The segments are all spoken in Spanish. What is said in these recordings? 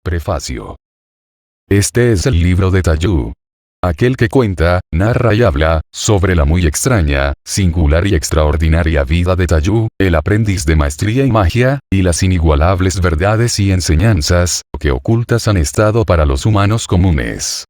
Prefacio. Este es el libro de Tayyu. Aquel que cuenta, narra y habla, sobre la muy extraña, singular y extraordinaria vida de Tayyu, el aprendiz de maestría y magia, y las inigualables verdades y enseñanzas, que ocultas han estado para los humanos comunes.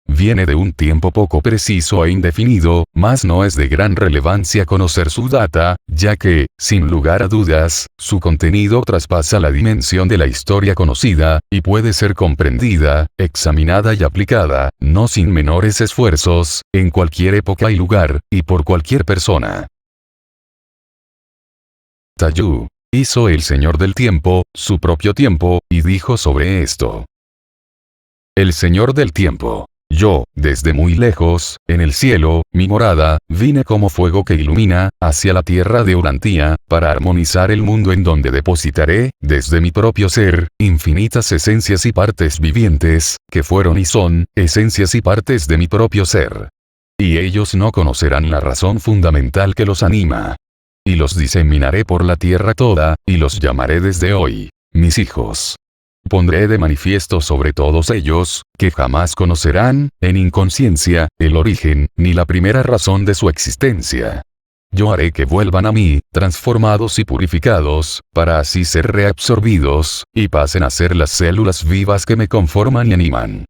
Viene de un tiempo poco preciso e indefinido, mas no es de gran relevancia conocer su data, ya que, sin lugar a dudas, su contenido traspasa la dimensión de la historia conocida, y puede ser comprendida, examinada y aplicada, no sin menores esfuerzos, en cualquier época y lugar, y por cualquier persona. Tayyu. Hizo el Señor del Tiempo, su propio tiempo, y dijo sobre esto. El Señor del Tiempo. Yo, desde muy lejos, en el cielo, mi morada, vine como fuego que ilumina, hacia la tierra de Urantia, para armonizar el mundo en donde depositaré, desde mi propio ser, infinitas esencias y partes vivientes, que fueron y son, esencias y partes de mi propio ser. Y ellos no conocerán la razón fundamental que los anima. Y los diseminaré por la tierra toda, y los llamaré desde hoy, mis hijos. Pondré de manifiesto sobre todos ellos, que jamás conocerán, en inconsciencia, el origen, ni la primera razón de su existencia. Yo haré que vuelvan a mí, transformados y purificados, para así ser reabsorbidos, y pasen a ser las células vivas que me conforman y animan.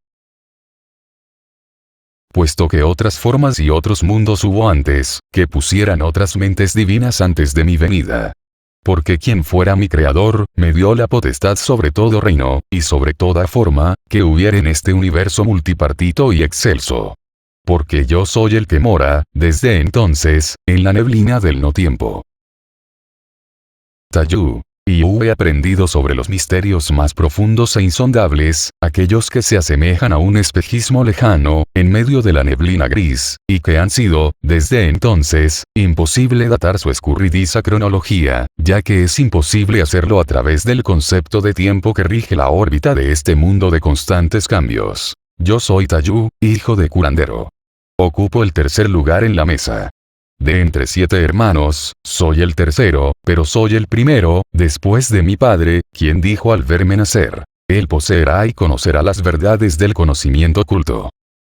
Puesto que otras formas y otros mundos hubo antes, que pusieran otras mentes divinas antes de mi venida. Porque quien fuera mi creador, me dio la potestad sobre todo reino, y sobre toda forma, que hubiera en este universo multipartito y excelso. Porque yo soy el que mora, desde entonces, en la neblina del no tiempo. Tayyu. Y he aprendido sobre los misterios más profundos e insondables, aquellos que se asemejan a un espejismo lejano, en medio de la neblina gris, y que han sido, desde entonces, imposible datar su escurridiza cronología, ya que es imposible hacerlo a través del concepto de tiempo que rige la órbita de este mundo de constantes cambios. Yo soy Tayyu, hijo de curandero. Ocupo el tercer lugar en la mesa. De entre 7 hermanos, soy el tercero, pero soy el primero, después de mi padre, quien dijo al verme nacer, él poseerá y conocerá las verdades del conocimiento oculto.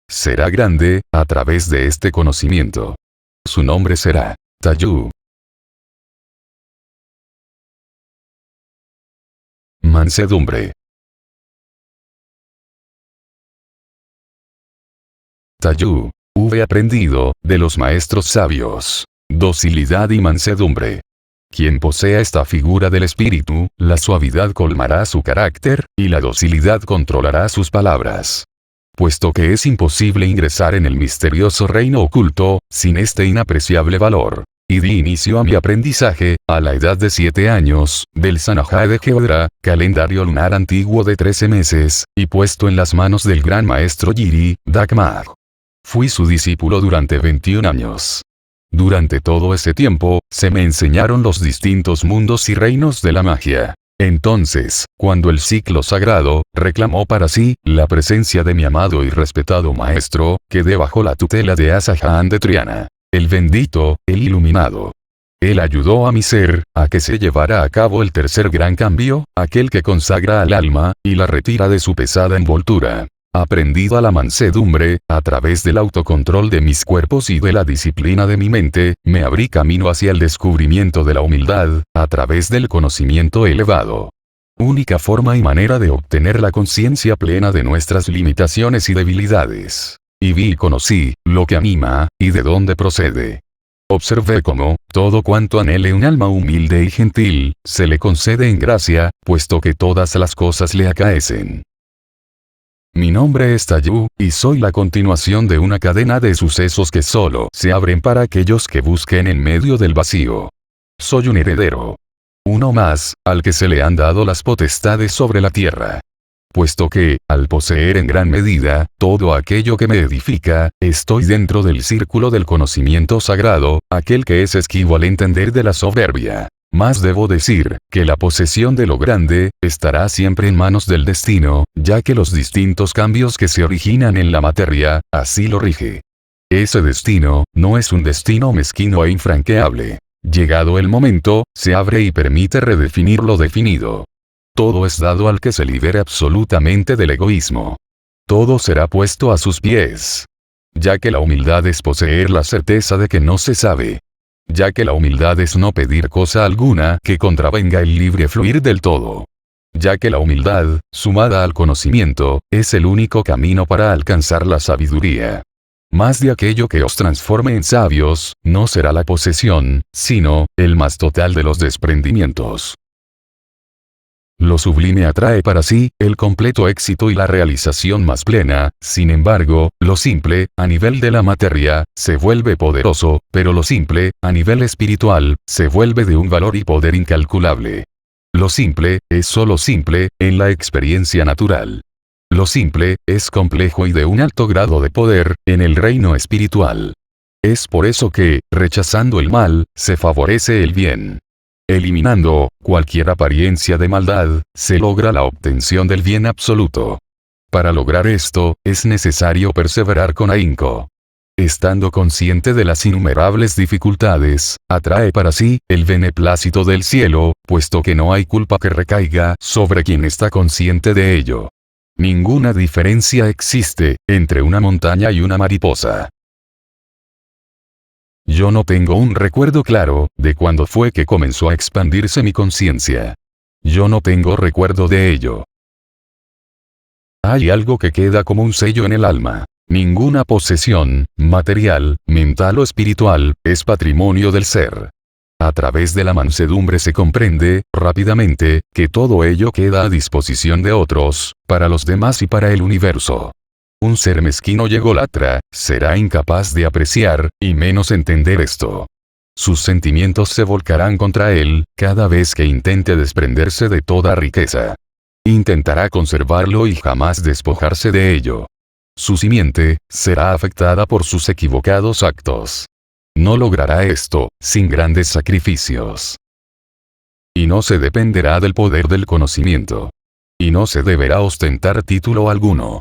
Será grande, a través de este conocimiento. Su nombre será Tayyu. Mansedumbre. Tayyu. He aprendido, de los maestros sabios, docilidad y mansedumbre. Quien posea esta figura del espíritu, la suavidad colmará su carácter, y la docilidad controlará sus palabras. Puesto que es imposible ingresar en el misterioso reino oculto, sin este inapreciable valor. Y di inicio a mi aprendizaje, a la edad de 7 años, del Sanajá de Geodra, calendario lunar antiguo de 13 meses, y puesto en las manos del gran maestro Yiri, Dakmag. Fui su discípulo durante 21 años. Durante todo ese tiempo, se me enseñaron los distintos mundos y reinos de la magia. Entonces, cuando el ciclo sagrado, reclamó para sí, la presencia de mi amado y respetado maestro, quedé bajo la tutela de Asajan de Triana. El bendito, el iluminado. Él ayudó a mi ser, a que se llevara a cabo el tercer gran cambio, aquel que consagra al alma, y la retira de su pesada envoltura. Aprendido a la mansedumbre, a través del autocontrol de mis cuerpos y de la disciplina de mi mente, me abrí camino hacia el descubrimiento de la humildad, a través del conocimiento elevado. Única forma y manera de obtener la conciencia plena de nuestras limitaciones y debilidades. Y vi y conocí, lo que anima, y de dónde procede. Observé cómo, todo cuanto anhele un alma humilde y gentil, se le concede en gracia, puesto que todas las cosas le acaecen. Mi nombre es Tayyu, y soy la continuación de una cadena de sucesos que solo se abren para aquellos que busquen en medio del vacío. Soy un heredero. Uno más, al que se le han dado las potestades sobre la tierra. Puesto que, al poseer en gran medida, todo aquello que me edifica, estoy dentro del círculo del conocimiento sagrado, aquel que es esquivo al entender de la soberbia. Más debo decir, que la posesión de lo grande, estará siempre en manos del destino, ya que los distintos cambios que se originan en la materia, así lo rige. Ese destino, no es un destino mezquino e infranqueable. Llegado el momento, se abre y permite redefinir lo definido. todo es dado al que se libere absolutamente del egoísmo. Todo será puesto a sus pies. Ya que la humildad es poseer la certeza de que no se sabe. Ya que la humildad es no pedir cosa alguna que contravenga el libre fluir del todo. Ya que la humildad, sumada al conocimiento, es el único camino para alcanzar la sabiduría. Más de aquello que os transforme en sabios, no será la posesión, sino, el más total de los desprendimientos. Lo sublime atrae para sí, el completo éxito y la realización más plena, sin embargo, lo simple, a nivel de la materia, se vuelve poderoso, pero lo simple, a nivel espiritual, se vuelve de un valor y poder incalculable. Lo simple, es solo simple, en la experiencia natural. Lo simple, es complejo y de un alto grado de poder, en el reino espiritual. Es por eso que, rechazando el mal, se favorece el bien. Eliminando cualquier apariencia de maldad, se logra la obtención del bien absoluto. Para lograr esto, es necesario perseverar con ahínco. Estando consciente de las innumerables dificultades, atrae para sí el beneplácito del cielo, puesto que no hay culpa que recaiga sobre quien está consciente de ello. Ninguna diferencia existe entre una montaña y una mariposa. Yo no tengo un recuerdo claro de cuándo fue que comenzó a expandirse mi conciencia. Yo no tengo recuerdo de ello. Hay algo que queda como un sello en el alma. Ninguna posesión, material, mental o espiritual, es patrimonio del ser. A través de la mansedumbre se comprende, rápidamente, que todo ello queda a disposición de otros, para los demás y para el universo. Un ser mezquino y ególatra, será incapaz de apreciar, y menos entender esto. Sus sentimientos se volcarán contra él, cada vez que intente desprenderse de toda riqueza. Intentará conservarlo y jamás despojarse de ello. Su simiente, será afectada por sus equivocados actos. No logrará esto, sin grandes sacrificios. Y no se dependerá del poder del conocimiento. Y no se deberá ostentar título alguno.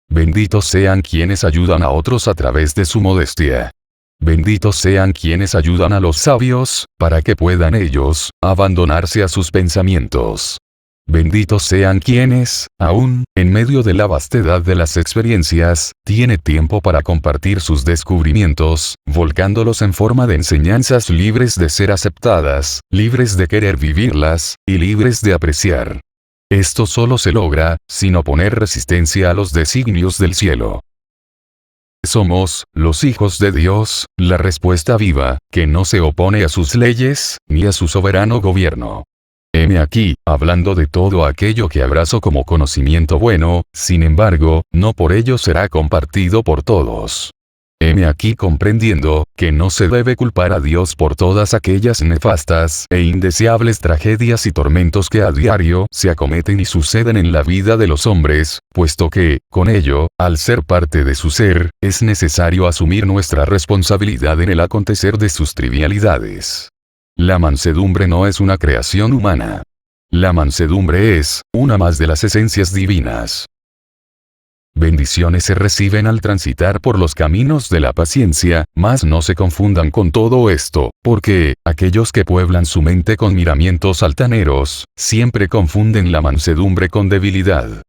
Benditos sean quienes ayudan a otros a través de su modestia. Benditos sean quienes ayudan a los sabios, para que puedan ellos, abandonarse a sus pensamientos. Benditos sean quienes, aún, en medio de la vastedad de las experiencias, tiene tiempo para compartir sus descubrimientos, volcándolos en forma de enseñanzas libres de ser aceptadas, libres de querer vivirlas, y libres de apreciar. Esto solo se logra, sin oponer resistencia a los designios del cielo. Somos, los hijos de Dios, la respuesta viva, que no se opone a sus leyes, ni a su soberano gobierno. Heme aquí, hablando de todo aquello que abrazo como conocimiento bueno, sin embargo, no por ello será compartido por todos. Heme aquí comprendiendo, que no se debe culpar a Dios por todas aquellas nefastas e indeseables tragedias y tormentos que a diario se acometen y suceden en la vida de los hombres, puesto que, con ello, al ser parte de su ser, es necesario asumir nuestra responsabilidad en el acontecer de sus trivialidades. La mansedumbre no es una creación humana. La mansedumbre es, una más de las esencias divinas. Bendiciones se reciben al transitar por los caminos de la paciencia, mas no se confundan con todo esto, porque, aquellos que pueblan su mente con miramientos altaneros, siempre confunden la mansedumbre con debilidad.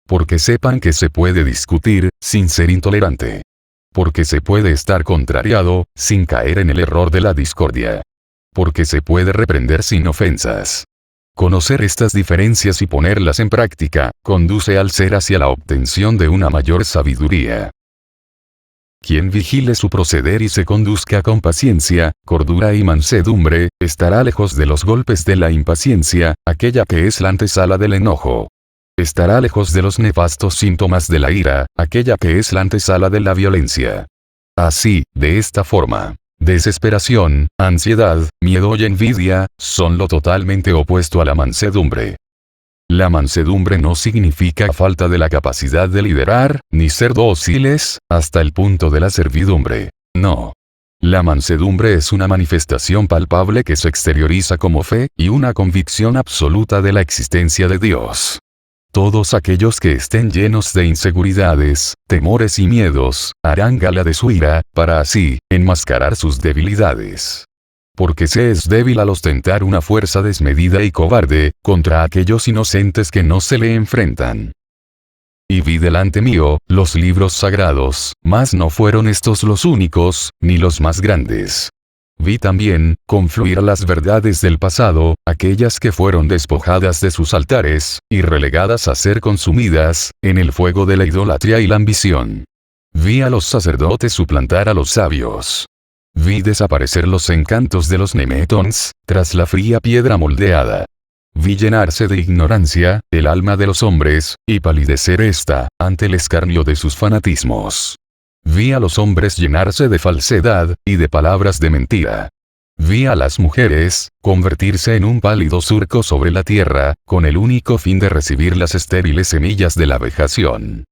Porque sepan que se puede discutir, sin ser intolerante. Porque se puede estar contrariado, sin caer en el error de la discordia. Porque se puede reprender sin ofensas. Conocer estas diferencias y ponerlas en práctica, conduce al ser hacia la obtención de una mayor sabiduría. Quien vigile su proceder y se conduzca con paciencia, cordura y mansedumbre, estará lejos de los golpes de la impaciencia, aquella que es la antesala del enojo. Estará lejos de los nefastos síntomas de la ira, aquella que es la antesala de la violencia. Así, de esta forma, desesperación, ansiedad, miedo y envidia, son lo totalmente opuesto a la mansedumbre. La mansedumbre no significa falta de la capacidad de liderar, ni ser dóciles, hasta el punto de la servidumbre. No. La mansedumbre es una manifestación palpable que se exterioriza como fe y una convicción absoluta de la existencia de Dios. Todos aquellos que estén llenos de inseguridades, temores y miedos, harán gala de su ira, para así, enmascarar sus debilidades. porque se es débil al ostentar una fuerza desmedida y cobarde, contra aquellos inocentes que no se le enfrentan. Y vi delante mío, los libros sagrados, mas no fueron estos los únicos, ni los más grandes. Vi también, confluir las verdades del pasado, aquellas que fueron despojadas de sus altares, y relegadas a ser consumidas, en el fuego de la idolatría y la ambición. Vi a los sacerdotes suplantar a los sabios. Vi desaparecer los encantos de los nemetons, tras la fría piedra moldeada. Vi llenarse de ignorancia, el alma de los hombres, y palidecer ésta, ante el escarnio de sus fanatismos. Vi a los hombres llenarse de falsedad, y de palabras de mentira. Vi a las mujeres, convertirse en un pálido surco sobre la tierra, con el único fin de recibir las estériles semillas de la vejación.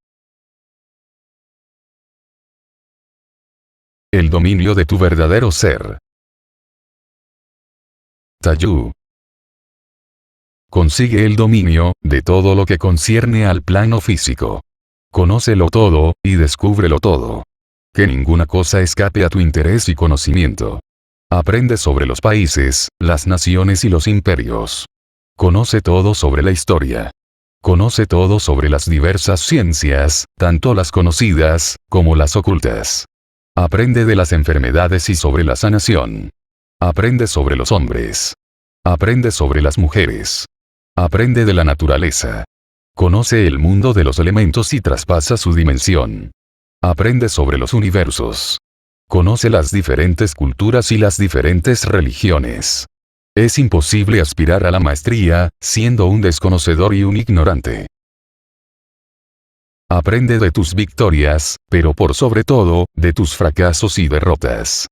El dominio de tu verdadero ser. Tayú. Consigue el dominio, de todo lo que concierne al plano físico. Conócelo todo, y descúbrelo todo. Que ninguna cosa escape a tu interés y conocimiento. Aprende sobre los países, las naciones y los imperios. Conoce todo sobre la historia. Conoce todo sobre las diversas ciencias, tanto las conocidas, como las ocultas. Aprende de las enfermedades y sobre la sanación. Aprende sobre los hombres. Aprende sobre las mujeres. Aprende de la naturaleza. Conoce el mundo de los elementos y traspasa su dimensión. Aprende sobre los universos. Conoce las diferentes culturas y las diferentes religiones. Es imposible aspirar a la maestría, siendo un desconocedor y un ignorante. Aprende de tus victorias, pero por sobre todo, de tus fracasos y derrotas.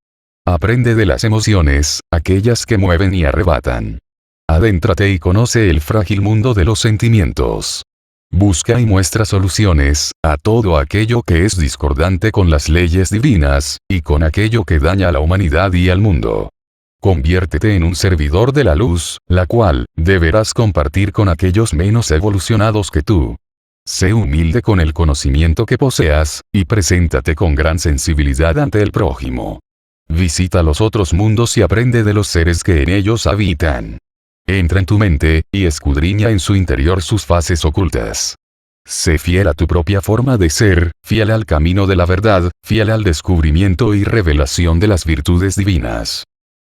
Aprende de las emociones, aquellas que mueven y arrebatan. Adéntrate y conoce el frágil mundo de los sentimientos. Busca y muestra soluciones a todo aquello que es discordante con las leyes divinas, y con aquello que daña a la humanidad y al mundo. Conviértete en un servidor de la luz, la cual deberás compartir con aquellos menos evolucionados que tú. Sé humilde con el conocimiento que poseas, y preséntate con gran sensibilidad ante el prójimo. Visita los otros mundos y aprende de los seres que en ellos habitan. Entra en tu mente, y escudriña en su interior sus fases ocultas. Sé fiel a tu propia forma de ser, fiel al camino de la verdad, fiel al descubrimiento y revelación de las virtudes divinas.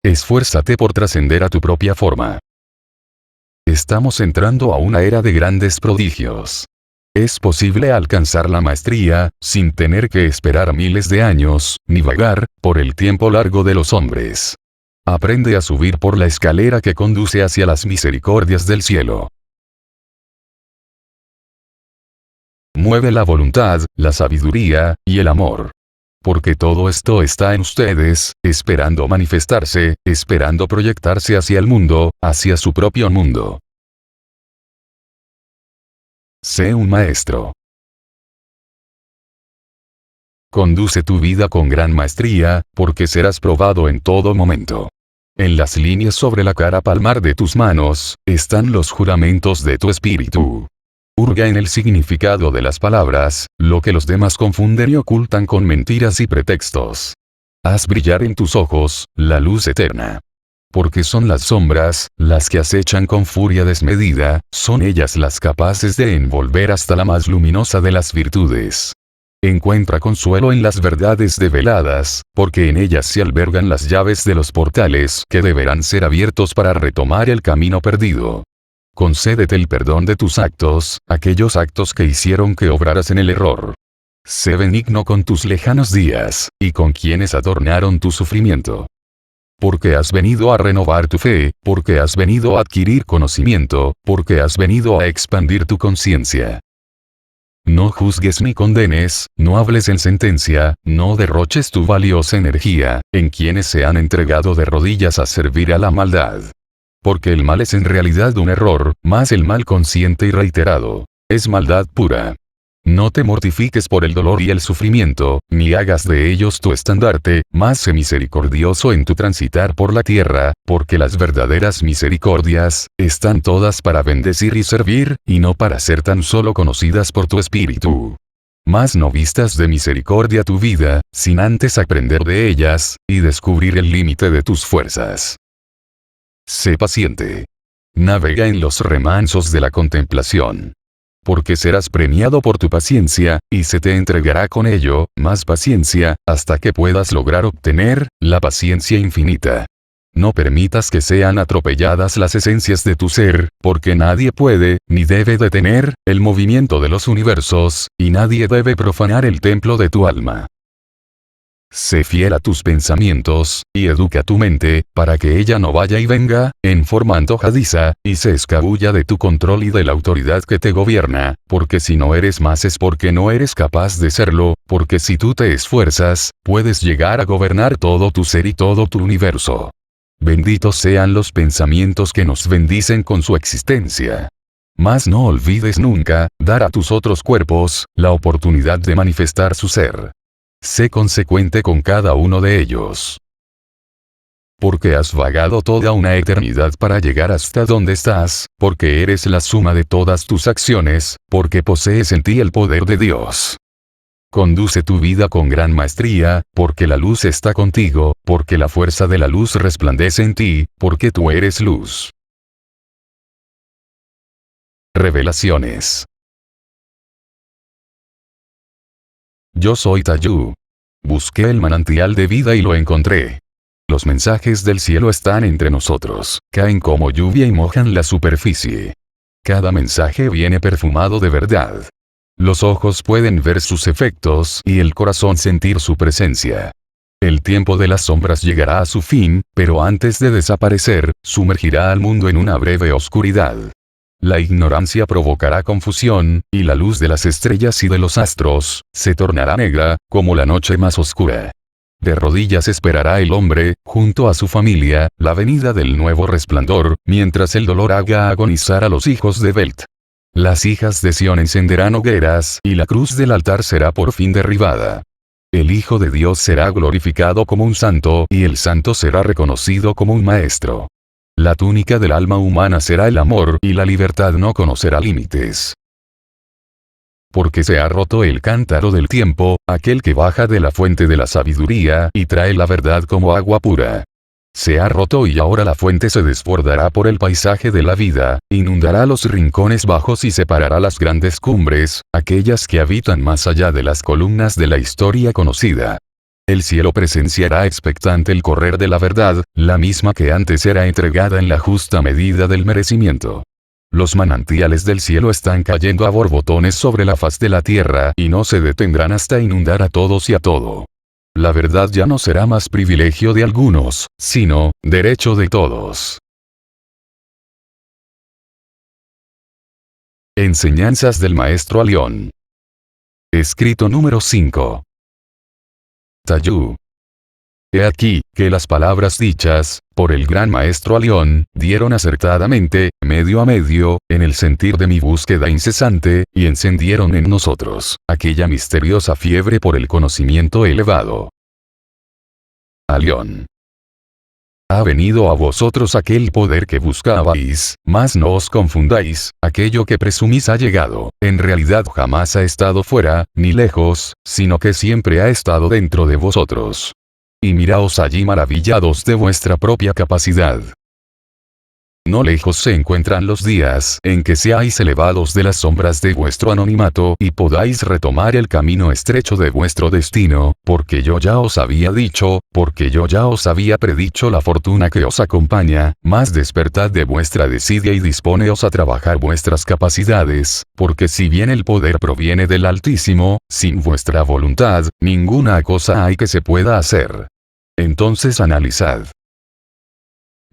Esfuérzate por trascender a tu propia forma. Estamos entrando a una era de grandes prodigios. Es posible alcanzar la maestría, sin tener que esperar miles de años, ni vagar, por el tiempo largo de los hombres. Aprende a subir por la escalera que conduce hacia las misericordias del cielo. Mueve la voluntad, la sabiduría, y el amor. Porque todo esto está en ustedes, esperando manifestarse, esperando proyectarse hacia el mundo, hacia su propio mundo. Sé un maestro. Conduce tu vida con gran maestría, porque serás probado en todo momento. En las líneas sobre la cara palmar de tus manos, están los juramentos de tu espíritu. Hurga en el significado de las palabras, lo que los demás confunden y ocultan con mentiras y pretextos. Haz brillar en tus ojos, la luz eterna. Porque son las sombras, las que acechan con furia desmedida, son ellas las capaces de envolver hasta la más luminosa de las virtudes. Encuentra consuelo en las verdades develadas, porque en ellas se albergan las llaves de los portales que deberán ser abiertos para retomar el camino perdido. Concédete el perdón de tus actos, aquellos actos que hicieron que obraras en el error. Sé benigno con tus lejanos días, y con quienes adornaron tu sufrimiento. Porque has venido a renovar tu fe, porque has venido a adquirir conocimiento, porque has venido a expandir tu conciencia. No juzgues ni condenes, no hables en sentencia, no derroches tu valiosa energía, en quienes se han entregado de rodillas a servir a la maldad. Porque el mal es en realidad un error, mas el mal consciente y reiterado es maldad pura. No te mortifiques por el dolor y el sufrimiento, ni hagas de ellos tu estandarte, mas sé misericordioso en tu transitar por la tierra, porque las verdaderas misericordias están todas para bendecir y servir, y no para ser tan solo conocidas por tu espíritu. Mas no vistas de misericordia tu vida, sin antes aprender de ellas, y descubrir el límite de tus fuerzas. Sé paciente. Navega en los remansos de la contemplación. Porque serás premiado por tu paciencia, y se te entregará con ello, más paciencia, hasta que puedas lograr obtener, la paciencia infinita. No permitas que sean atropelladas las esencias de tu ser, porque nadie puede, ni debe detener, el movimiento de los universos, y nadie debe profanar el templo de tu alma. Sé fiel a tus pensamientos, y educa tu mente, para que ella no vaya y venga, en forma antojadiza, y se escabulla de tu control y de la autoridad que te gobierna, porque si no eres más es porque no eres capaz de serlo, porque si tú te esfuerzas, puedes llegar a gobernar todo tu ser y todo tu universo. Benditos sean los pensamientos que nos bendicen con su existencia. Mas no olvides nunca, dar a tus otros cuerpos, la oportunidad de manifestar su ser. Sé consecuente con cada uno de ellos. Porque has vagado toda una eternidad para llegar hasta donde estás, porque eres la suma de todas tus acciones, porque posees en ti el poder de Dios. Conduce tu vida con gran maestría, porque la luz está contigo, porque la fuerza de la luz resplandece en ti, porque tú eres luz. Revelaciones. Yo soy Tayú. Busqué el manantial de vida y lo encontré. Los mensajes del cielo están entre nosotros, caen como lluvia y mojan la superficie. Cada mensaje viene perfumado de verdad. Los ojos pueden ver sus efectos y el corazón sentir su presencia. El tiempo de las sombras llegará a su fin, pero antes de desaparecer, sumergirá al mundo en una breve oscuridad. La ignorancia provocará confusión, y la luz de las estrellas y de los astros, se tornará negra, como la noche más oscura. De rodillas esperará el hombre, junto a su familia, la venida del nuevo resplandor, mientras el dolor haga agonizar a los hijos de Belt. Las hijas de Sión encenderán hogueras, y la cruz del altar será por fin derribada. El Hijo de Dios será glorificado como un santo, y el santo será reconocido como un maestro. La túnica del alma humana será el amor, y la libertad no conocerá límites. Porque se ha roto el cántaro del tiempo, aquel que baja de la fuente de la sabiduría, y trae la verdad como agua pura. Se ha roto y ahora la fuente se desbordará por el paisaje de la vida, inundará los rincones bajos y separará las grandes cumbres, aquellas que habitan más allá de las columnas de la historia conocida. El cielo presenciará expectante el correr de la verdad, la misma que antes era entregada en la justa medida del merecimiento. Los manantiales del cielo están cayendo a borbotones sobre la faz de la tierra y no se detendrán hasta inundar a todos y a todo. La verdad ya no será más privilegio de algunos, sino, derecho de todos. Enseñanzas del Maestro Alión. Escrito número 5. Tayú. He aquí, que las palabras dichas, por el gran Maestro Alión, dieron acertadamente, medio a medio, en el sentir de mi búsqueda incesante, y encendieron en nosotros, aquella misteriosa fiebre por el conocimiento elevado. Alión. Ha venido a vosotros aquel poder que buscabais, mas no os confundáis, aquello que presumís ha llegado, en realidad jamás ha estado fuera, ni lejos, sino que siempre ha estado dentro de vosotros. Y miraos allí maravillados de vuestra propia capacidad. No lejos se encuentran los días en que seáis elevados de las sombras de vuestro anonimato y podáis retomar el camino estrecho de vuestro destino, porque yo ya os había dicho, porque yo ya os había predicho la fortuna que os acompaña, mas despertad de vuestra desidia y disponeos a trabajar vuestras capacidades, porque si bien el poder proviene del Altísimo, sin vuestra voluntad, ninguna cosa hay que se pueda hacer. Entonces analizad.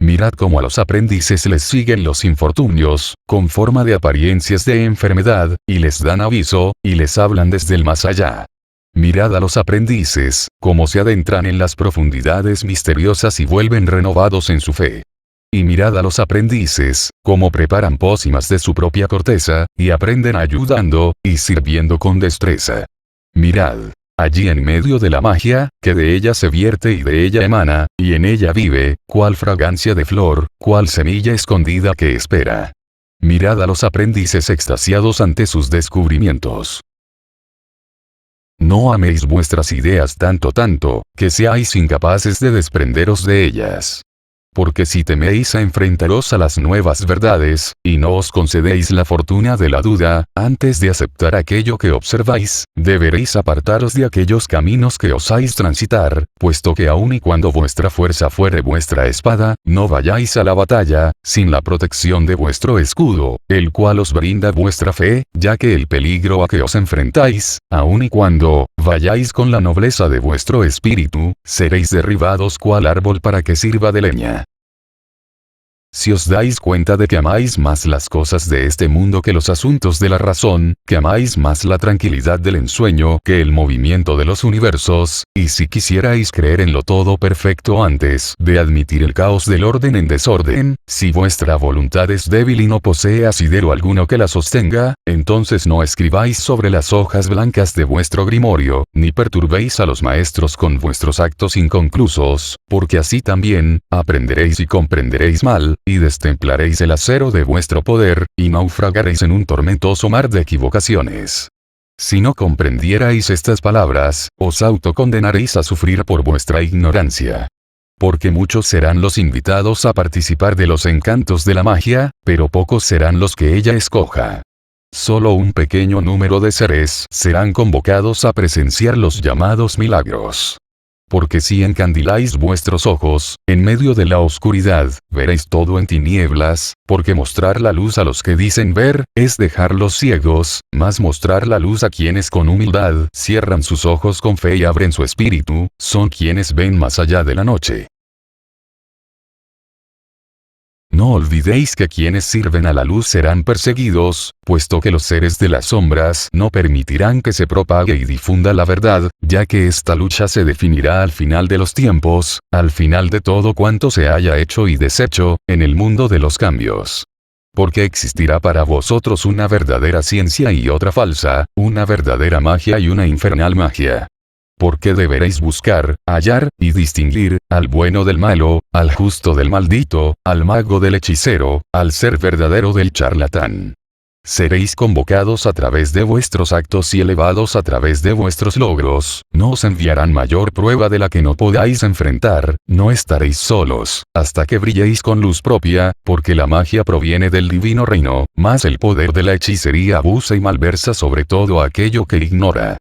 Mirad cómo a los aprendices les siguen los infortunios, con forma de apariencias de enfermedad, y les dan aviso, y les hablan desde el más allá. Mirad a los aprendices, cómo se adentran en las profundidades misteriosas y vuelven renovados en su fe. Y mirad a los aprendices, cómo preparan pócimas de su propia corteza, y aprenden ayudando, y sirviendo con destreza. Mirad. Allí en medio de la magia, que de ella se vierte y de ella emana, y en ella vive, cual fragancia de flor, cual semilla escondida que espera. Mirad a los aprendices extasiados ante sus descubrimientos. No améis vuestras ideas tanto, que seáis incapaces de desprenderos de ellas. Porque si teméis a enfrentaros a las nuevas verdades, y no os concedéis la fortuna de la duda, antes de aceptar aquello que observáis, deberéis apartaros de aquellos caminos que osáis transitar, puesto que aun y cuando vuestra fuerza fuere vuestra espada, no vayáis a la batalla, sin la protección de vuestro escudo, el cual os brinda vuestra fe, ya que el peligro a que os enfrentáis, aun y cuando vayáis con la nobleza de vuestro espíritu, seréis derribados cual árbol para que sirva de leña. Si os dais cuenta de que amáis más las cosas de este mundo que los asuntos de la razón, que amáis más la tranquilidad del ensueño que el movimiento de los universos, y si quisierais creer en lo todo perfecto antes de admitir el caos del orden en desorden, si vuestra voluntad es débil y no posee asidero alguno que la sostenga, entonces no escribáis sobre las hojas blancas de vuestro grimorio, ni perturbéis a los maestros con vuestros actos inconclusos, porque así también, aprenderéis y comprenderéis mal, y destemplaréis el acero de vuestro poder, y naufragaréis en un tormentoso mar de equivocaciones. Si no comprendierais estas palabras, os autocondenaréis a sufrir por vuestra ignorancia. Porque muchos serán los invitados a participar de los encantos de la magia, pero pocos serán los que ella escoja. Solo un pequeño número de seres serán convocados a presenciar los llamados milagros. Porque si encandiláis vuestros ojos, en medio de la oscuridad, veréis todo en tinieblas, porque mostrar la luz a los que dicen ver, es dejarlos ciegos, mas mostrar la luz a quienes con humildad cierran sus ojos con fe y abren su espíritu, son quienes ven más allá de la noche. No olvidéis que quienes sirven a la luz serán perseguidos, puesto que los seres de las sombras no permitirán que se propague y difunda la verdad, ya que esta lucha se definirá al final de los tiempos, al final de todo cuanto se haya hecho y deshecho, en el mundo de los cambios. Porque existirá para vosotros una verdadera ciencia y otra falsa, una verdadera magia y una infernal magia. Porque deberéis buscar, hallar, y distinguir, al bueno del malo, al justo del maldito, al mago del hechicero, al ser verdadero del charlatán. Seréis convocados a través de vuestros actos y elevados a través de vuestros logros, no os enviarán mayor prueba de la que no podáis enfrentar, no estaréis solos, hasta que brilléis con luz propia, porque la magia proviene del divino reino, mas el poder de la hechicería abusa y malversa sobre todo aquello que ignora.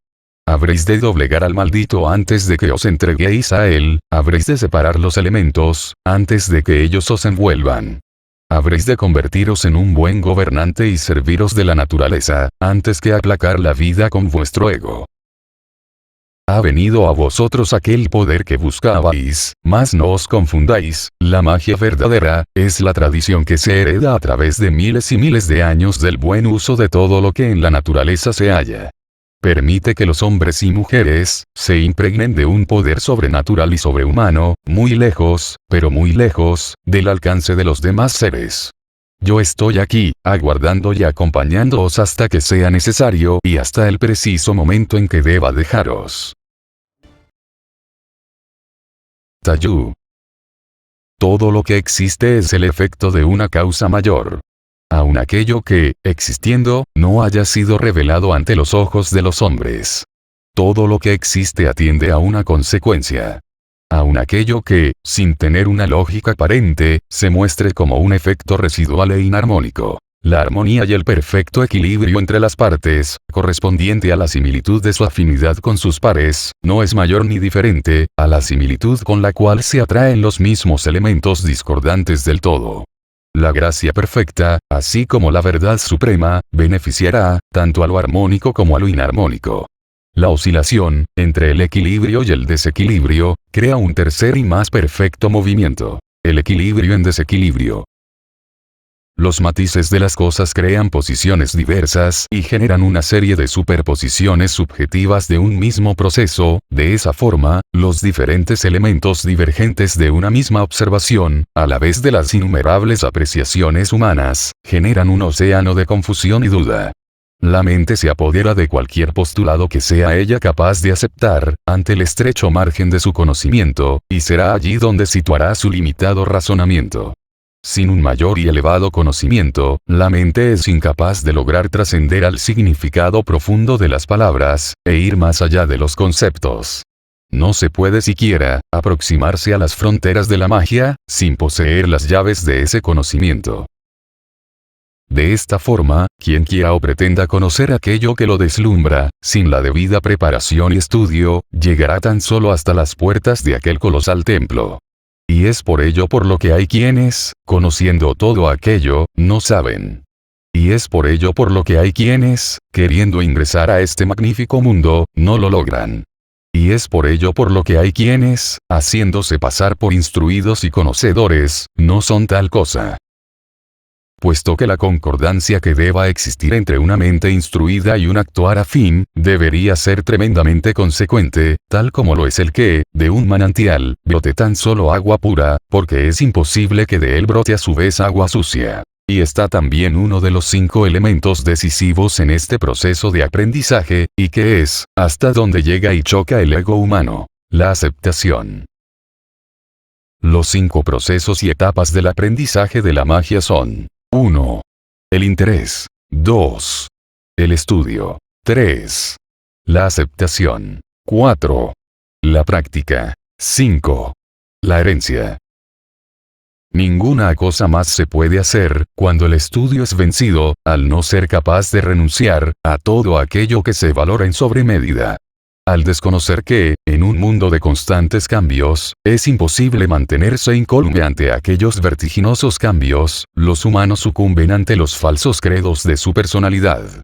Habréis de doblegar al maldito antes de que os entreguéis a él, habréis de separar los elementos, antes de que ellos os envuelvan. Habréis de convertiros en un buen gobernante y serviros de la naturaleza, antes que aplacar la vida con vuestro ego. Ha venido a vosotros aquel poder que buscabais, mas no os confundáis, la magia verdadera, es la tradición que se hereda a través de miles y miles de años del buen uso de todo lo que en la naturaleza se halla. Permite que los hombres y mujeres se impregnen de un poder sobrenatural y sobrehumano, muy lejos, pero muy lejos, del alcance de los demás seres. Yo estoy aquí, aguardando y acompañándoos hasta que sea necesario y hasta el preciso momento en que deba dejaros. Tayú. Todo lo que existe es el efecto de una causa mayor. Aun aquello que, existiendo, no haya sido revelado ante los ojos de los hombres. Todo lo que existe atiende a una consecuencia. Aun aquello que, sin tener una lógica aparente, se muestre como un efecto residual e inarmónico. La armonía y el perfecto equilibrio entre las partes, correspondiente a la similitud de su afinidad con sus pares, no es mayor ni diferente, a la similitud con la cual se atraen los mismos elementos discordantes del todo. La gracia perfecta, así como la verdad suprema, beneficiará, tanto a lo armónico como a lo inarmónico. La oscilación, entre el equilibrio y el desequilibrio, crea un tercer y más perfecto movimiento. El equilibrio en desequilibrio. Los matices de las cosas crean posiciones diversas y generan una serie de superposiciones subjetivas de un mismo proceso. De esa forma, los diferentes elementos divergentes de una misma observación, a la vez de las innumerables apreciaciones humanas, generan un océano de confusión y duda. La mente se apodera de cualquier postulado que sea ella capaz de aceptar, ante el estrecho margen de su conocimiento, y será allí donde situará su limitado razonamiento. Sin un mayor y elevado conocimiento, la mente es incapaz de lograr trascender al significado profundo de las palabras, e ir más allá de los conceptos. No se puede siquiera aproximarse a las fronteras de la magia, sin poseer las llaves de ese conocimiento. De esta forma, quien quiera o pretenda conocer aquello que lo deslumbra, sin la debida preparación y estudio, llegará tan solo hasta las puertas de aquel colosal templo. Y es por ello por lo que hay quienes, conociendo todo aquello, no saben. Y es por ello por lo que hay quienes, queriendo ingresar a este magnífico mundo, no lo logran. Y es por ello por lo que hay quienes, haciéndose pasar por instruidos y conocedores, no son tal cosa. Puesto que la concordancia que deba existir entre una mente instruida y un actuar afín, debería ser tremendamente consecuente, tal como lo es el que, de un manantial, brote tan solo agua pura, porque es imposible que de él brote a su vez agua sucia. Y está también uno de los 5 elementos decisivos en este proceso de aprendizaje, y que es, hasta donde llega y choca el ego humano: la aceptación. Los 5 procesos y etapas del aprendizaje de la magia son: 1. El interés. 2. El estudio. 3. La aceptación. 4. La práctica. 5. La herencia. Ninguna cosa más se puede hacer, cuando el estudio es vencido, al no ser capaz de renunciar a todo aquello que se valora en sobremedida. Al desconocer que, en un mundo de constantes cambios, es imposible mantenerse incólume ante aquellos vertiginosos cambios, los humanos sucumben ante los falsos credos de su personalidad.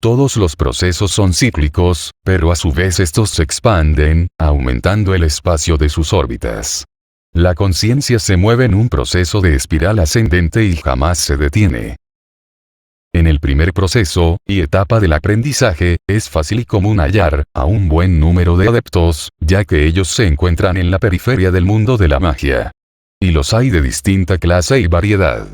Todos los procesos son cíclicos, pero a su vez estos se expanden, aumentando el espacio de sus órbitas. La conciencia se mueve en un proceso de espiral ascendente y jamás se detiene. En el primer proceso, y etapa del aprendizaje, es fácil y común hallar a un buen número de adeptos, ya que ellos se encuentran en la periferia del mundo de la magia. Y los hay de distinta clase y variedad.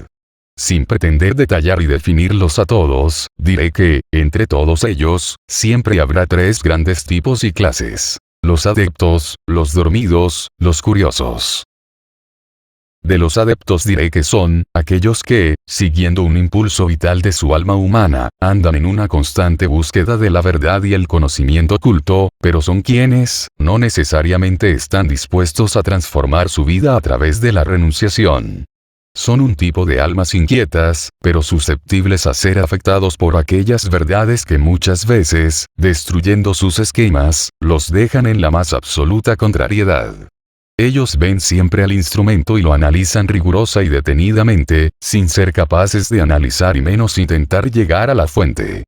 Sin pretender detallar y definirlos a todos, diré que, entre todos ellos, siempre habrá 3 grandes tipos y clases: los adeptos, los dormidos, los curiosos. De los adeptos diré que son aquellos que, siguiendo un impulso vital de su alma humana, andan en una constante búsqueda de la verdad y el conocimiento oculto, pero son quienes, no necesariamente están dispuestos a transformar su vida a través de la renunciación. Son un tipo de almas inquietas, pero susceptibles a ser afectados por aquellas verdades que muchas veces, destruyendo sus esquemas, los dejan en la más absoluta contrariedad. Ellos ven siempre al instrumento y lo analizan rigurosa y detenidamente, sin ser capaces de analizar y menos intentar llegar a la fuente.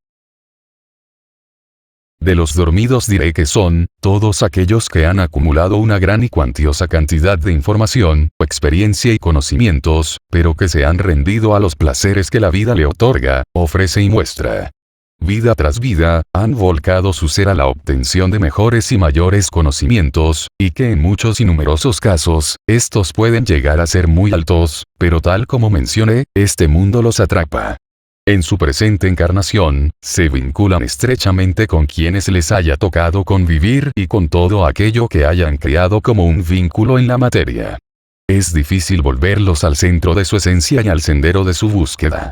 De los dormidos diré que son todos aquellos que han acumulado una gran y cuantiosa cantidad de información, experiencia y conocimientos, pero que se han rendido a los placeres que la vida le otorga, ofrece y muestra. Vida tras vida, han volcado su ser a la obtención de mejores y mayores conocimientos, y que en muchos y numerosos casos, estos pueden llegar a ser muy altos, pero tal como mencioné, este mundo los atrapa. En su presente encarnación, se vinculan estrechamente con quienes les haya tocado convivir y con todo aquello que hayan creado como un vínculo en la materia. Es difícil volverlos al centro de su esencia y al sendero de su búsqueda.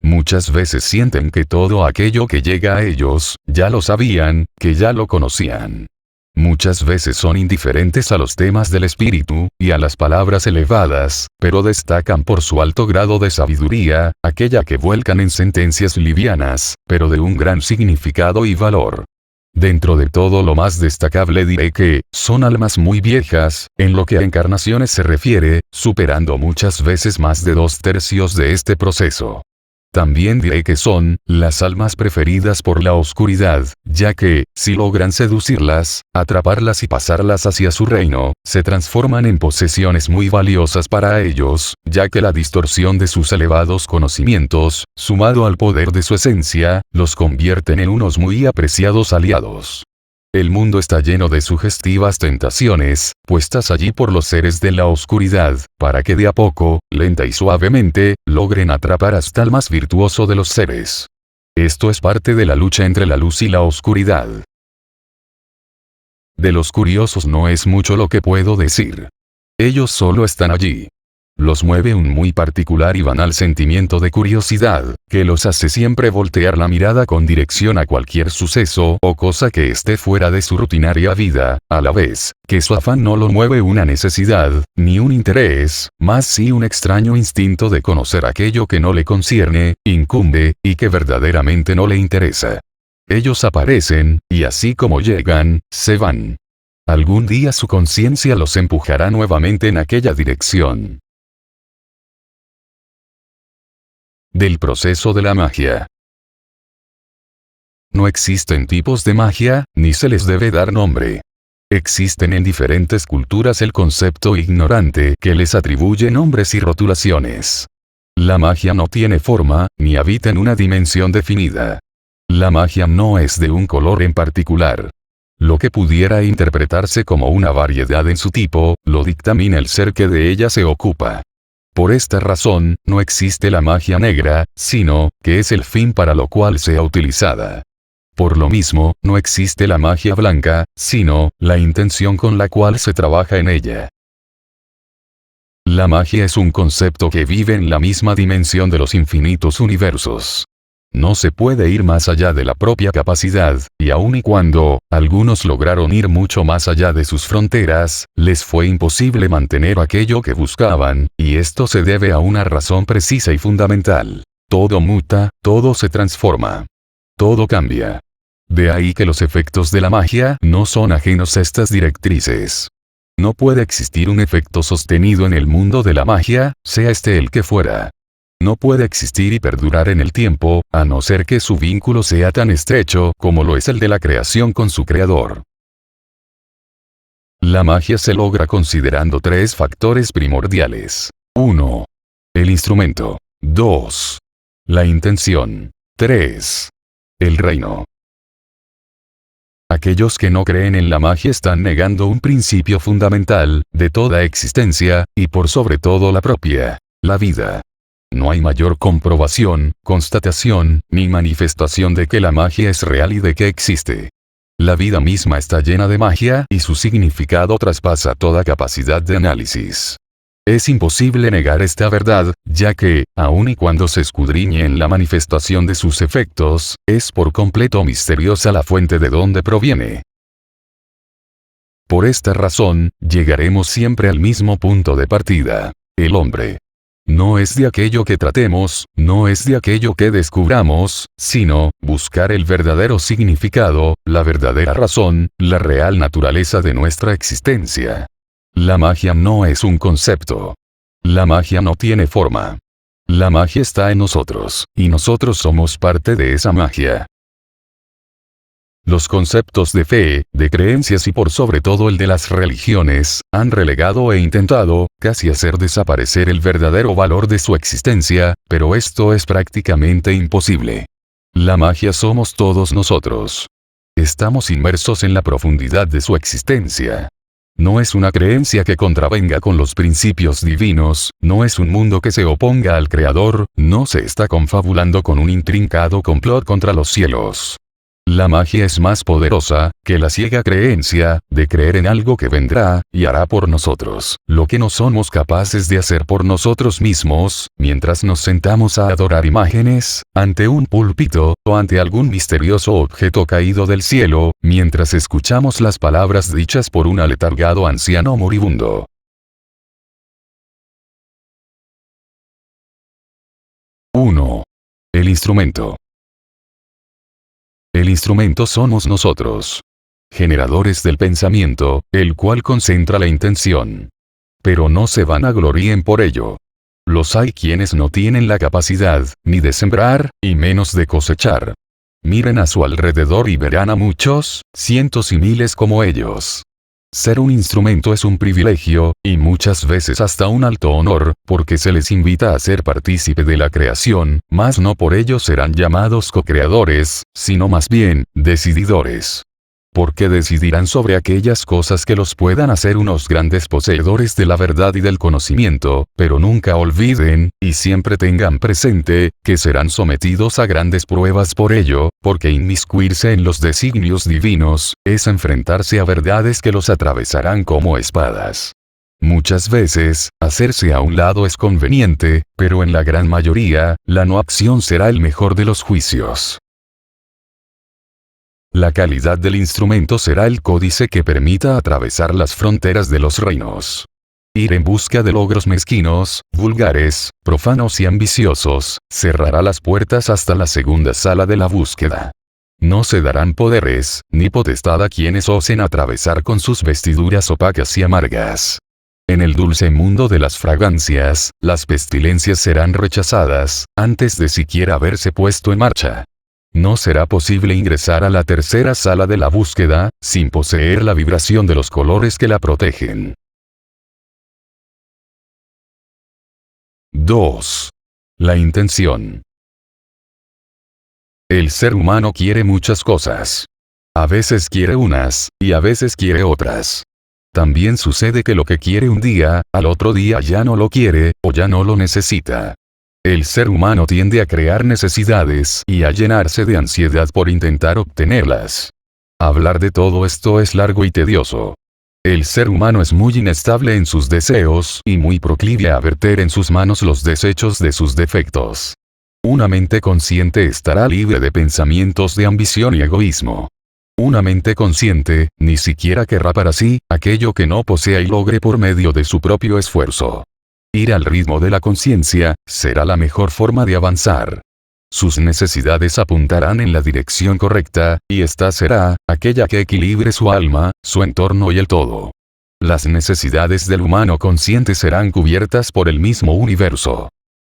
Muchas veces sienten que todo aquello que llega a ellos, ya lo sabían, que ya lo conocían. Muchas veces son indiferentes a los temas del espíritu, y a las palabras elevadas, pero destacan por su alto grado de sabiduría, aquella que vuelcan en sentencias livianas, pero de un gran significado y valor. Dentro de todo lo más destacable diré que, son almas muy viejas, en lo que a encarnaciones se refiere, superando muchas veces más de 2/3 de este proceso. También diré que son las almas preferidas por la oscuridad, ya que, si logran seducirlas, atraparlas y pasarlas hacia su reino, se transforman en posesiones muy valiosas para ellos, ya que la distorsión de sus elevados conocimientos, sumado al poder de su esencia, los convierten en unos muy apreciados aliados. El mundo está lleno de sugestivas tentaciones, puestas allí por los seres de la oscuridad, para que de a poco, lenta y suavemente, logren atrapar hasta el más virtuoso de los seres. Esto es parte de la lucha entre la luz y la oscuridad. De los curiosos no es mucho lo que puedo decir. Ellos solo están allí. los mueve un muy particular y banal sentimiento de curiosidad, que los hace siempre voltear la mirada con dirección a cualquier suceso o cosa que esté fuera de su rutinaria vida, a la vez que su afán no lo mueve una necesidad, ni un interés, más sí un extraño instinto de conocer aquello que no le concierne, incumbe, y que verdaderamente no le interesa. Ellos aparecen, y así como llegan, se van. Algún día su conciencia los empujará nuevamente en aquella dirección. Del proceso de la magia. No existen tipos de magia, ni se les debe dar nombre. Existen en diferentes culturas el concepto ignorante que les atribuye nombres y rotulaciones. La magia no tiene forma, ni habita en una dimensión definida. La magia no es de un color en particular. Lo que pudiera interpretarse como una variedad en su tipo, lo dictamina el ser que de ella se ocupa. Por esta razón, no existe la magia negra, sino, que es el fin para lo cual sea utilizada. Por lo mismo, no existe la magia blanca, sino, la intención con la cual se trabaja en ella. La magia es un concepto que vive en la misma dimensión de los infinitos universos. No se puede ir más allá de la propia capacidad, y aun y cuando algunos lograron ir mucho más allá de sus fronteras, les fue imposible mantener aquello que buscaban, y esto se debe a una razón precisa y fundamental. Todo muta, todo se transforma. Todo cambia. De ahí que los efectos de la magia no son ajenos a estas directrices. No puede existir un efecto sostenido en el mundo de la magia, sea este el que fuera. No puede existir y perdurar en el tiempo, a no ser que su vínculo sea tan estrecho como lo es el de la creación con su creador. La magia se logra considerando tres factores primordiales. 1. El instrumento. 2. La intención. 3. El reino. Aquellos que no creen en la magia están negando un principio fundamental, de toda existencia, y por sobre todo la propia, la vida. No hay mayor comprobación, constatación, ni manifestación de que la magia es real y de que existe. La vida misma está llena de magia y su significado traspasa toda capacidad de análisis. Es imposible negar esta verdad, ya que, aun y cuando se escudriñe en la manifestación de sus efectos, es por completo misteriosa la fuente de donde proviene. Por esta razón, llegaremos siempre al mismo punto de partida. El hombre. No es de aquello que tratemos, no es de aquello que descubramos, sino, buscar el verdadero significado, la verdadera razón, la real naturaleza de nuestra existencia. La magia no es un concepto. La magia no tiene forma. La magia está en nosotros, y nosotros somos parte de esa magia. Los conceptos de fe, de creencias y por sobre todo el de las religiones, han relegado e intentado, casi hacer desaparecer el verdadero valor de su existencia, pero esto es prácticamente imposible. La magia somos todos nosotros. Estamos inmersos en la profundidad de su existencia. No es una creencia que contravenga con los principios divinos, no es un mundo que se oponga al Creador, no se está confabulando con un intrincado complot contra los cielos. La magia es más poderosa que la ciega creencia de creer en algo que vendrá y hará por nosotros lo que no somos capaces de hacer por nosotros mismos, mientras nos sentamos a adorar imágenes, ante un púlpito, o ante algún misterioso objeto caído del cielo, mientras escuchamos las palabras dichas por un aletargado anciano moribundo. ¡1! El instrumento. El instrumento somos nosotros. Generadores del pensamiento, el cual concentra la intención. Pero no se vanaglorien por ello. Los hay quienes no tienen la capacidad, ni de sembrar, y menos de cosechar. Miren a su alrededor y verán a muchos, cientos y miles como ellos. Ser un instrumento es un privilegio, y muchas veces hasta un alto honor, porque se les invita a ser partícipe de la creación, mas no por ello serán llamados co-creadores, sino más bien, decididores. Porque decidirán sobre aquellas cosas que los puedan hacer unos grandes poseedores de la verdad y del conocimiento, pero nunca olviden, y siempre tengan presente, que serán sometidos a grandes pruebas por ello, porque inmiscuirse en los designios divinos, es enfrentarse a verdades que los atravesarán como espadas. Muchas veces, hacerse a un lado es conveniente, pero en la gran mayoría, la no acción será el mejor de los juicios. La calidad del instrumento será el códice que permita atravesar las fronteras de los reinos. Ir en busca de logros mezquinos, vulgares, profanos y ambiciosos, cerrará las puertas hasta la segunda sala de la búsqueda. No se darán poderes, ni potestad a quienes osen atravesar con sus vestiduras opacas y amargas. En el dulce mundo de las fragancias, las pestilencias serán rechazadas, antes de siquiera haberse puesto en marcha. No será posible ingresar a la tercera sala de la búsqueda, sin poseer la vibración de los colores que la protegen. 2. La intención. El ser humano quiere muchas cosas. A veces quiere unas, y a veces quiere otras. También sucede que lo que quiere un día, al otro día ya no lo quiere, o ya no lo necesita. El ser humano tiende a crear necesidades y a llenarse de ansiedad por intentar obtenerlas. Hablar de todo esto es largo y tedioso. El ser humano es muy inestable en sus deseos y muy proclive a verter en sus manos los desechos de sus defectos. Una mente consciente estará libre de pensamientos de ambición y egoísmo. Una mente consciente, ni siquiera querrá para sí, aquello que no posea y logre por medio de su propio esfuerzo. Ir al ritmo de la conciencia, será la mejor forma de avanzar. Sus necesidades apuntarán en la dirección correcta, y esta será, aquella que equilibre su alma, su entorno y el todo. Las necesidades del humano consciente serán cubiertas por el mismo universo.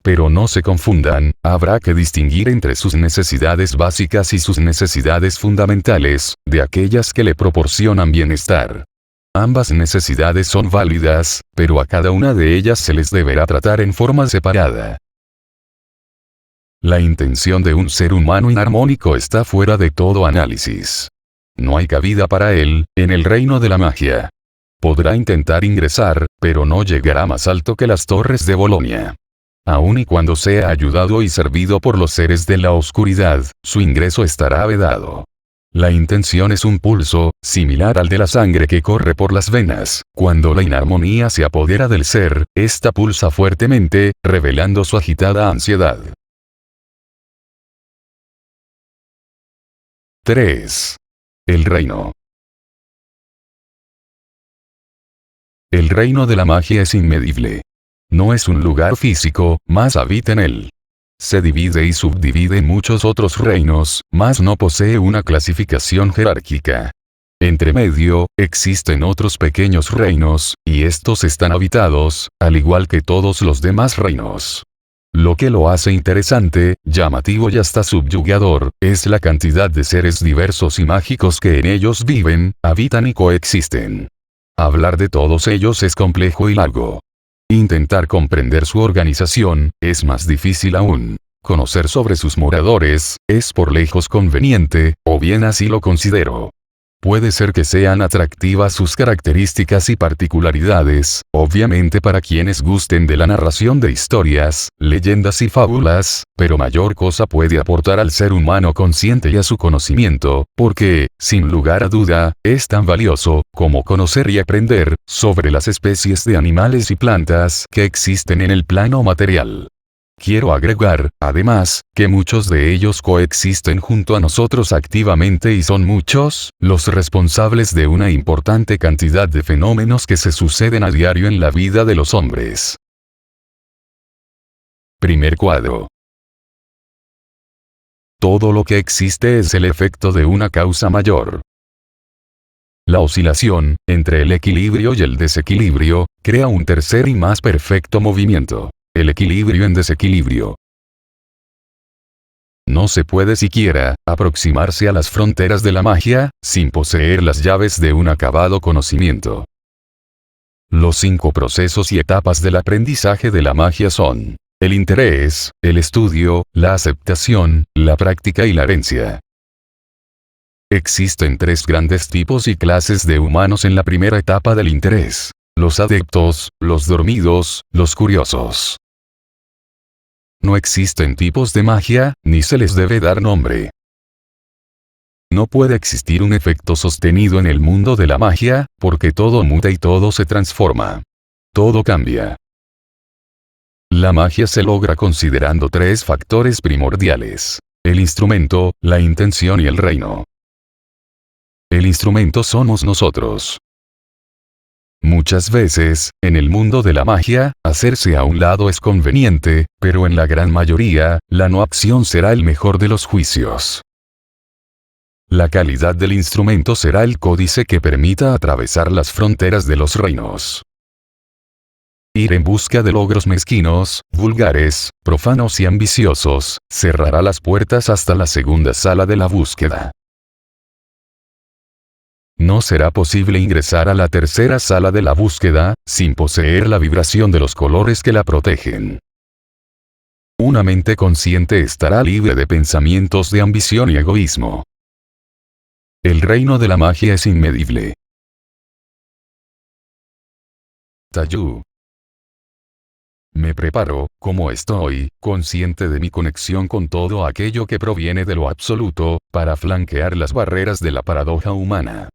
Pero no se confundan, habrá que distinguir entre sus necesidades básicas y sus necesidades fundamentales, de aquellas que le proporcionan bienestar. Ambas necesidades son válidas, pero a cada una de ellas se les deberá tratar en forma separada. La intención de un ser humano inarmónico está fuera de todo análisis. No hay cabida para él, en el reino de la magia. Podrá intentar ingresar, pero no llegará más alto que las torres de Bolonia. Aun y cuando sea ayudado y servido por los seres de la oscuridad, su ingreso estará vedado. La intención es un pulso, similar al de la sangre que corre por las venas. Cuando la inarmonía se apodera del ser, ésta pulsa fuertemente, revelando su agitada ansiedad. 3. El reino. El reino de la magia es inmedible. No es un lugar físico, mas habita en él. Se divide y subdivide en muchos otros reinos, mas no posee una clasificación jerárquica. Entre medio, existen otros pequeños reinos, y estos están habitados, al igual que todos los demás reinos. Lo que lo hace interesante, llamativo y hasta subyugador, es la cantidad de seres diversos y mágicos que en ellos viven, habitan y coexisten. Hablar de todos ellos es complejo y largo. Intentar comprender su organización, es más difícil aún. Conocer sobre sus moradores, es por lejos conveniente, o bien así lo considero. Puede ser que sean atractivas sus características y particularidades, obviamente para quienes gusten de la narración de historias, leyendas y fábulas, pero mayor cosa puede aportar al ser humano consciente y a su conocimiento, porque, sin lugar a duda, es tan valioso, como conocer y aprender, sobre las especies de animales y plantas que existen en el plano material. Quiero agregar, además, que muchos de ellos coexisten junto a nosotros activamente y son muchos, los responsables de una importante cantidad de fenómenos que se suceden a diario en la vida de los hombres. Primer cuadro. Todo lo que existe es el efecto de una causa mayor. La oscilación, entre el equilibrio y el desequilibrio, crea un tercer y más perfecto movimiento. El equilibrio en desequilibrio. No se puede siquiera aproximarse a las fronteras de la magia, sin poseer las llaves de un acabado conocimiento. Los 5 procesos y etapas del aprendizaje de la magia son: el interés, el estudio, la aceptación, la práctica y la herencia. Existen 3 grandes tipos y clases de humanos en la primera etapa del interés: los adeptos, los dormidos, los curiosos. No existen tipos de magia, ni se les debe dar nombre. No puede existir un efecto sostenido en el mundo de la magia, porque todo muta y todo se transforma. todo cambia. La magia se logra considerando tres factores primordiales: el instrumento, la intención y el reino. El instrumento somos nosotros. Muchas veces, en el mundo de la magia, hacerse a un lado es conveniente, pero en la gran mayoría, la no acción será el mejor de los juicios. La calidad del instrumento será el códice que permita atravesar las fronteras de los reinos. Ir en busca de logros mezquinos, vulgares, profanos y ambiciosos, cerrará las puertas hasta la segunda sala de la búsqueda. No será posible ingresar a la tercera sala de la búsqueda, sin poseer la vibración de los colores que la protegen. Una mente consciente estará libre de pensamientos de ambición y egoísmo. El reino de la magia es inmedible. Tayú. Me preparo, como estoy, consciente de mi conexión con todo aquello que proviene de lo absoluto, para flanquear las barreras de la paradoja humana.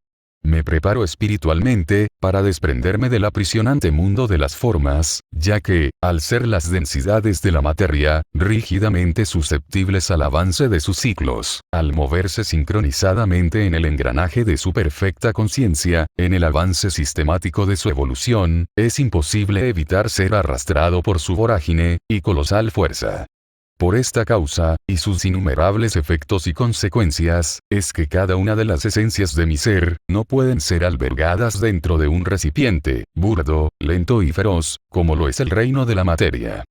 Me preparo espiritualmente, para desprenderme del aprisionante mundo de las formas, ya que, al ser las densidades de la materia, rígidamente susceptibles al avance de sus ciclos, al moverse sincronizadamente en el engranaje de su perfecta conciencia, en el avance sistemático de su evolución, es imposible evitar ser arrastrado por su vorágine y colosal fuerza. Por esta causa, y sus innumerables efectos y consecuencias, es que cada una de las esencias de mi ser, no pueden ser albergadas dentro de un recipiente, burdo, lento y feroz, como lo es el reino de la materia.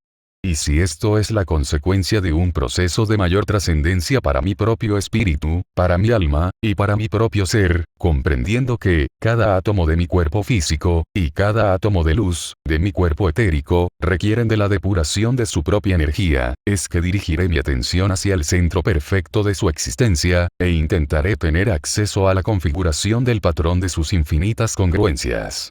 Y si esto es la consecuencia de un proceso de mayor trascendencia para mi propio espíritu, para mi alma, y para mi propio ser, comprendiendo que, cada átomo de mi cuerpo físico, y cada átomo de luz, de mi cuerpo etérico, requieren de la depuración de su propia energía, es que dirigiré mi atención hacia el centro perfecto de su existencia, e intentaré tener acceso a la configuración del patrón de sus infinitas congruencias.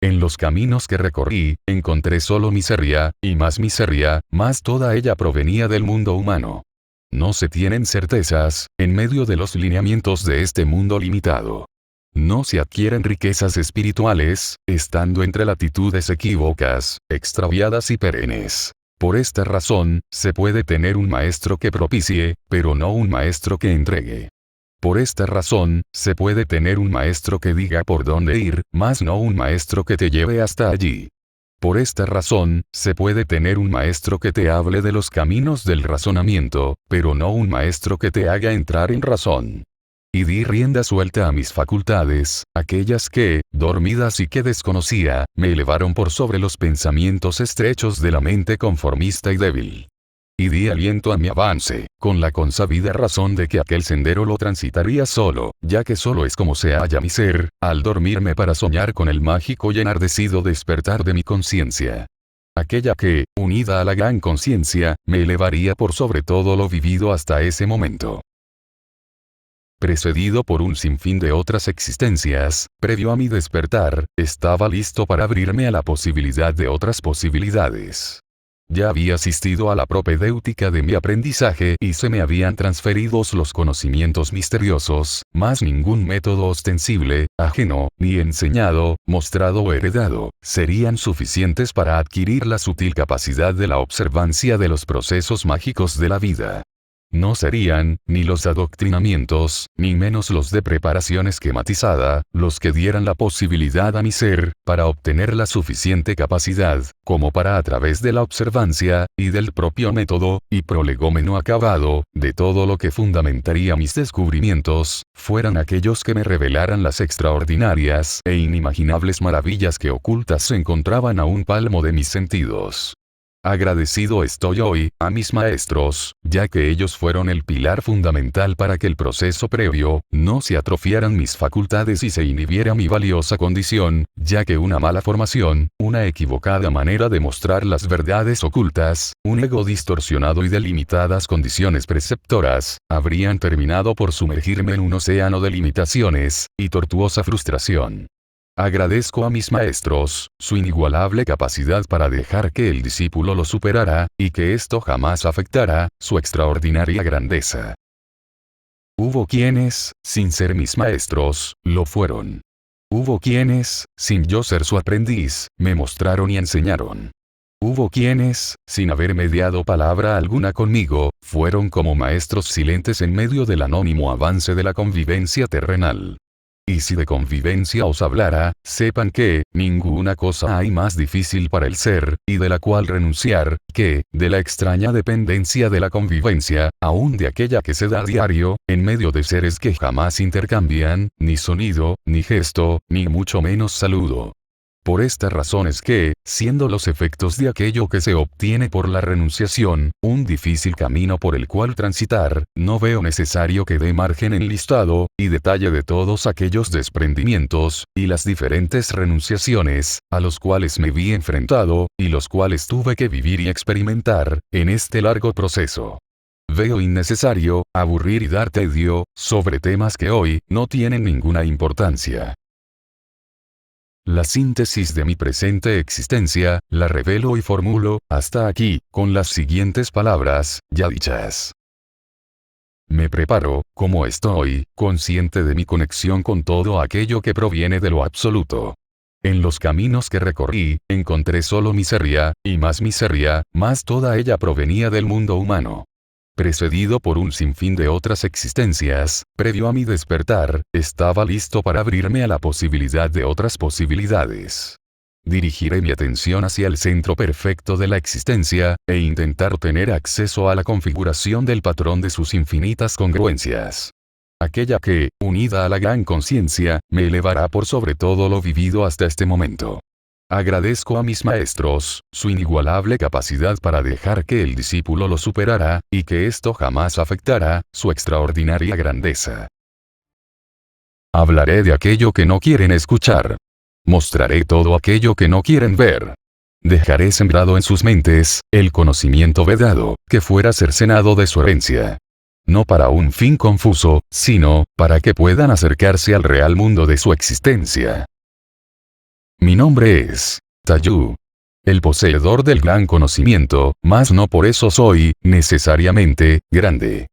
En los caminos que recorrí, encontré solo miseria, y más miseria, más toda ella provenía del mundo humano. No se tienen certezas, en medio de los lineamientos de este mundo limitado. No se adquieren riquezas espirituales, estando entre latitudes equívocas, extraviadas y perennes. Por esta razón, se puede tener un maestro que propicie, pero no un maestro que entregue. Por esta razón, se puede tener un maestro que diga por dónde ir, mas no un maestro que te lleve hasta allí. Por esta razón, se puede tener un maestro que te hable de los caminos del razonamiento, pero no un maestro que te haga entrar en razón. Y di rienda suelta a mis facultades, aquellas que, dormidas y que desconocía, me elevaron por sobre los pensamientos estrechos de la mente conformista y débil. Y di aliento a mi avance, con la consabida razón de que aquel sendero lo transitaría solo, ya que solo es como se halla mi ser, al dormirme para soñar con el mágico y enardecido despertar de mi conciencia. Aquella que, unida a la gran conciencia, me elevaría por sobre todo lo vivido hasta ese momento. Precedido por un sinfín de otras existencias, previo a mi despertar, estaba listo para abrirme a la posibilidad de otras posibilidades. Ya había asistido a la propedéutica de mi aprendizaje y se me habían transferido los conocimientos misteriosos, mas ningún método ostensible, ajeno, ni enseñado, mostrado o heredado, serían suficientes para adquirir la sutil capacidad de la observancia de los procesos mágicos de la vida. No serían, ni los adoctrinamientos, ni menos los de preparación esquematizada, los que dieran la posibilidad a mi ser, para obtener la suficiente capacidad, como para a través de la observancia, y del propio método, y prolegómeno acabado, de todo lo que fundamentaría mis descubrimientos, fueran aquellos que me revelaran las extraordinarias e inimaginables maravillas que ocultas se encontraban a un palmo de mis sentidos. Agradecido estoy hoy, a mis maestros, ya que ellos fueron el pilar fundamental para que el proceso previo, no se atrofiaran mis facultades y se inhibiera mi valiosa condición, ya que una mala formación, una equivocada manera de mostrar las verdades ocultas, un ego distorsionado y de limitadas condiciones preceptoras, habrían terminado por sumergirme en un océano de limitaciones, y tortuosa frustración. Agradezco a mis maestros, su inigualable capacidad para dejar que el discípulo lo superara, y que esto jamás afectara su extraordinaria grandeza. Hubo quienes, sin ser mis maestros, lo fueron. Hubo quienes, sin yo ser su aprendiz, me mostraron y enseñaron. Hubo quienes, sin haber mediado palabra alguna conmigo, fueron como maestros silentes en medio del anónimo avance de la convivencia terrenal. Y si de convivencia os hablara, sepan que, ninguna cosa hay más difícil para el ser, y de la cual renunciar, que, de la extraña dependencia de la convivencia, aun de aquella que se da a diario, en medio de seres que jamás intercambian, ni sonido, ni gesto, ni mucho menos saludo. Por esta razón es que, siendo los efectos de aquello que se obtiene por la renunciación, un difícil camino por el cual transitar, no veo necesario que dé margen en listado, y detalle de todos aquellos desprendimientos, y las diferentes renunciaciones, a los cuales me vi enfrentado, y los cuales tuve que vivir y experimentar, en este largo proceso. Veo innecesario, aburrir y dar tedio, sobre temas que hoy, no tienen ninguna importancia. La síntesis de mi presente existencia, la revelo y formulo, hasta aquí, con las siguientes palabras, ya dichas. Me preparo, como estoy, consciente de mi conexión con todo aquello que proviene de lo absoluto. En los caminos que recorrí, encontré solo miseria, y más miseria, más toda ella provenía del mundo humano. Precedido por un sinfín de otras existencias, previo a mi despertar, estaba listo para abrirme a la posibilidad de otras posibilidades. Dirigiré mi atención hacia el centro perfecto de la existencia, e intentar tener acceso a la configuración del patrón de sus infinitas congruencias. Aquella que, unida a la gran conciencia, me elevará por sobre todo lo vivido hasta este momento. Agradezco a mis maestros, su inigualable capacidad para dejar que el discípulo lo superara, y que esto jamás afectara, su extraordinaria grandeza. Hablaré de aquello que no quieren escuchar. Mostraré todo aquello que no quieren ver. Dejaré sembrado en sus mentes, el conocimiento vedado, que fuera cercenado de su herencia. No para un fin confuso, sino, para que puedan acercarse al real mundo de su existencia. Mi nombre es Tayú, el poseedor del gran conocimiento, mas no por eso soy, necesariamente, grande.